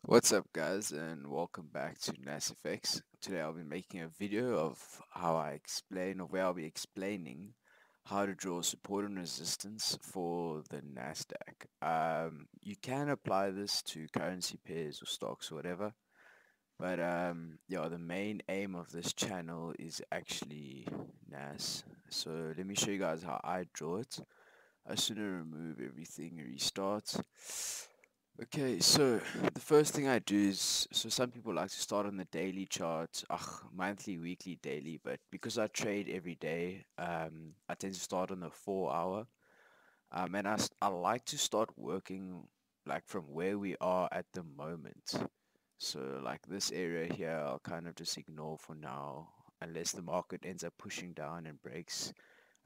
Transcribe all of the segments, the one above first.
What's up guys, and welcome back to Nasdaq. Today I'll be making a video of where I'll be explaining how to draw support and resistance for the Nasdaq. You can apply this to currency pairs or stocks or whatever, but yeah, the main aim of this channel is actually NAS. So let me show you guys how I draw it. I should remove everything, restart. Okay, so the first thing I do is, so some people like to start on the daily chart, monthly, weekly, daily, but because I trade every day, I tend to start on the 4 hour, and I like to start working like from where we are at the moment. So like this area here, I'll kind of just ignore for now, unless the market ends up pushing down and breaks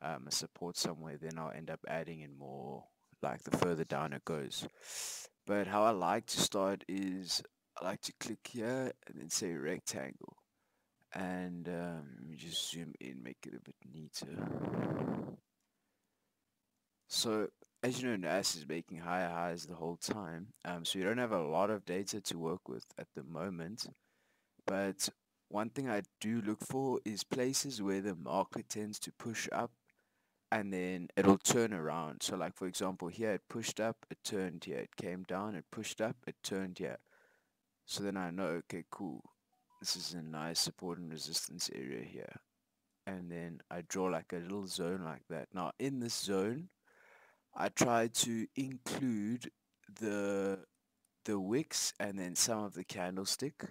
a support somewhere, then I'll end up adding in more like the further down it goes. But how I like to start is I like to click here and then say rectangle, and let me just zoom in, make it a bit neater. So as you know, NAS is making higher highs the whole time, so you don't have a lot of data to work with at the moment. But one thing I do look for is places where the market tends to push up and then it'll turn around. So like for example here, it pushed up, it turned here, it came down, it pushed up, it turned here. So then I know, okay, cool, this is a nice support and resistance area here. And then I draw like a little zone like that. Now in this zone, I try to include the wicks and then some of the candlestick.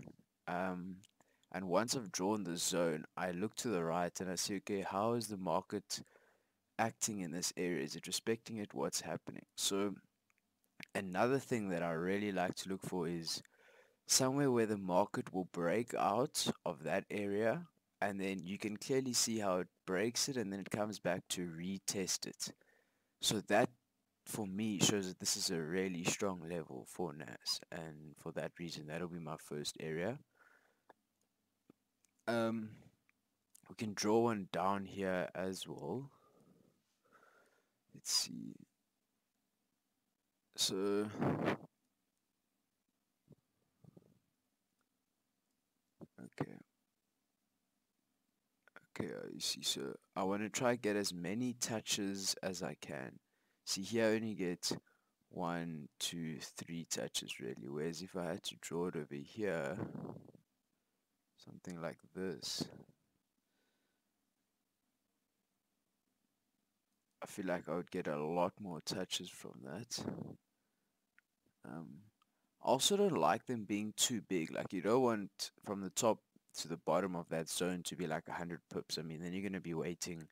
And once I've drawn the zone, I look to the right and I see, okay, how is the market acting in this area? Is it respecting it? What's happening? So another thing that I really like to look for is somewhere where the market will break out of that area, and then you can clearly see how it breaks it and then it comes back to retest it. So that for me shows that this is a really strong level for NAS, and for that reason that'll be my first area. We can draw one down here as well. Let's see. So okay. Okay, you see, so I want to try get as many touches as I can. See, here I only get 1, 2, 3 touches really, whereas if I had to draw it over here, something like this, I feel like I would get a lot more touches from that. I also don't like them being too big. Like you don't want from the top to the bottom of that zone to be like 100 pips. I mean, then you're going to be waiting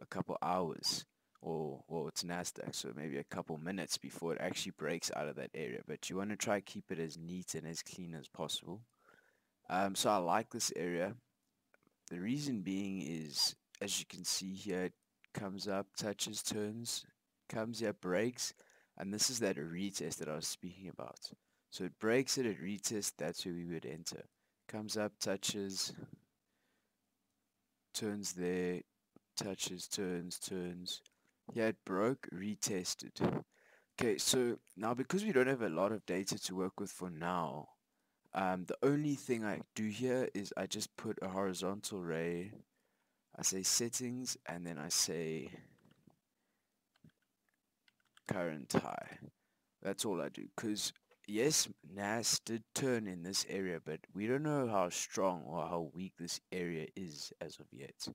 a couple hours, or well, it's Nasdaq, so maybe a couple minutes before it actually breaks out of that area. But you want to try keep it as neat and as clean as possible. So I like this area. The reason being is, as you can see here, it comes up, touches, turns, comes here, breaks, and this is that retest that I was speaking about. So it breaks it, it retests, that's where we would enter. Comes up, touches, turns there, touches, turns, turns. Yeah, it broke, retested. Okay, so now because we don't have a lot of data to work with for now, the only thing I do here is I just put a horizontal ray. I say settings, and then I say current high. That's all I do. Because yes, NAS did turn in this area, but we don't know how strong or how weak this area is as of yet.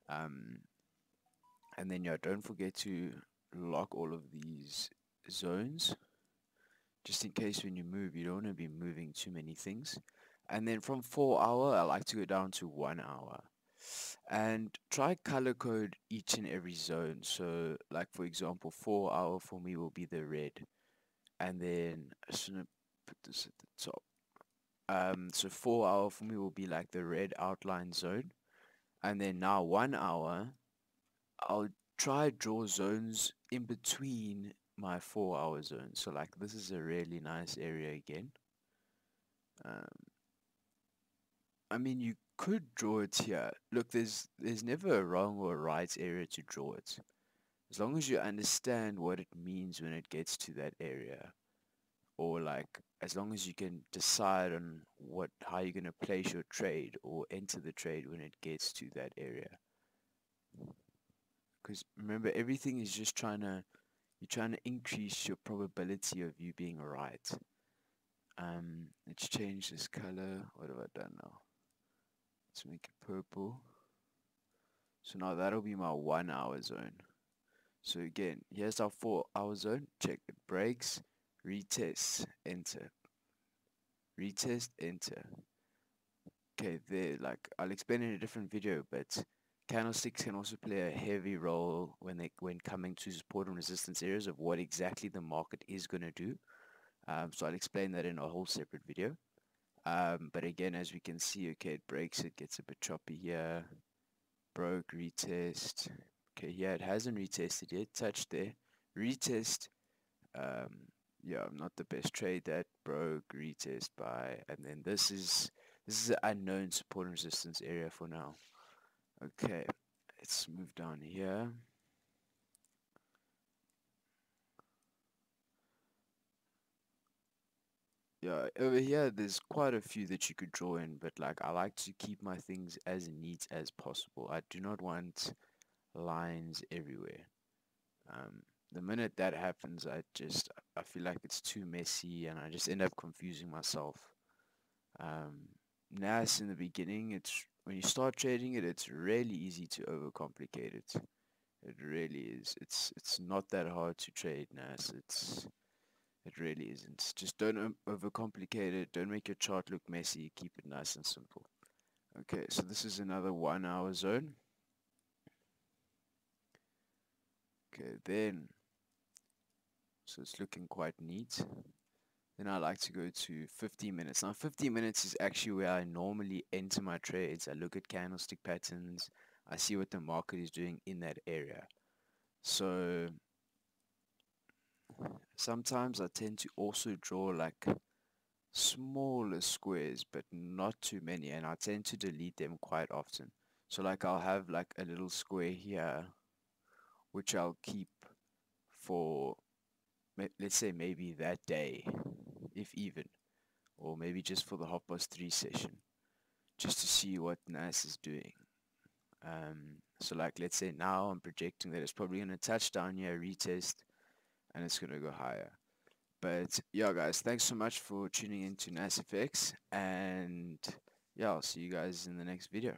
And then yeah, don't forget to lock all of these zones, just in case when you move, you don't want to be moving too many things. And then from 4 hour, I like to go down to 1 hour. And try color code each and every zone. So like for example, 4 hour for me will be the red. And then I shouldn't put this at the top. So 4 hour for me will be like the red outline zone. And then now 1 hour, I'll try draw zones in between my 4 hour zones. So like this is a really nice area again. I mean, you could draw it here. Look, there's never a wrong or right area to draw it. As long as you understand what it means when it gets to that area, or like as long as you can decide on how you're going to place your trade or enter the trade when it gets to that area. Because remember, everything is just you're trying to increase your probability of you being right. Let's change this color. What have I done now? Let's make it purple. So now that'll be my 1 hour zone. So again, here's our 4 hour zone. Check it. Breaks, retest, enter. Retest, enter. Okay, there, like I'll explain in a different video, but candlesticks can also play a heavy role when coming to support and resistance areas of what exactly the market is going to do. So I'll explain that in a whole separate video. But again, as we can see, okay, it breaks, it gets a bit choppy here. Broke, retest. Okay, yeah, it hasn't retested yet. Touched there. Retest. Yeah, not the best trade. That broke, retest, buy, and then this is an unknown support and resistance area for now. Okay, let's move down here. Yeah, over here there's quite a few that you could draw in, but like I like to keep my things as neat as possible. I do not want lines everywhere. The minute that happens, I feel like it's too messy and I just end up confusing myself. NAS in the beginning, when you start trading it, it's really easy to overcomplicate it. It really is. It's not that hard to trade NAS. It really isn't. Just don't overcomplicate it. Don't make your chart look messy. Keep it nice and simple. Okay, so this is another 1 hour zone. Okay, then, so it's looking quite neat. Then I like to go to 50 minutes. Now 50 minutes is actually where I normally enter my trades. I look at candlestick patterns. I see what the market is doing in that area. So sometimes I tend to also draw like smaller squares, but not too many, and I tend to delete them quite often. So like I'll have like a little square here, which I'll keep for, let's say maybe that day, if even, or maybe just for the 3:30 session, just to see what NAS is doing. So like let's say now I'm projecting that it's probably going to touch down here, retest, and it's going to go higher. But yeah, guys, thanks so much for tuning in to NASFX, and yeah, I'll see you guys in the next video.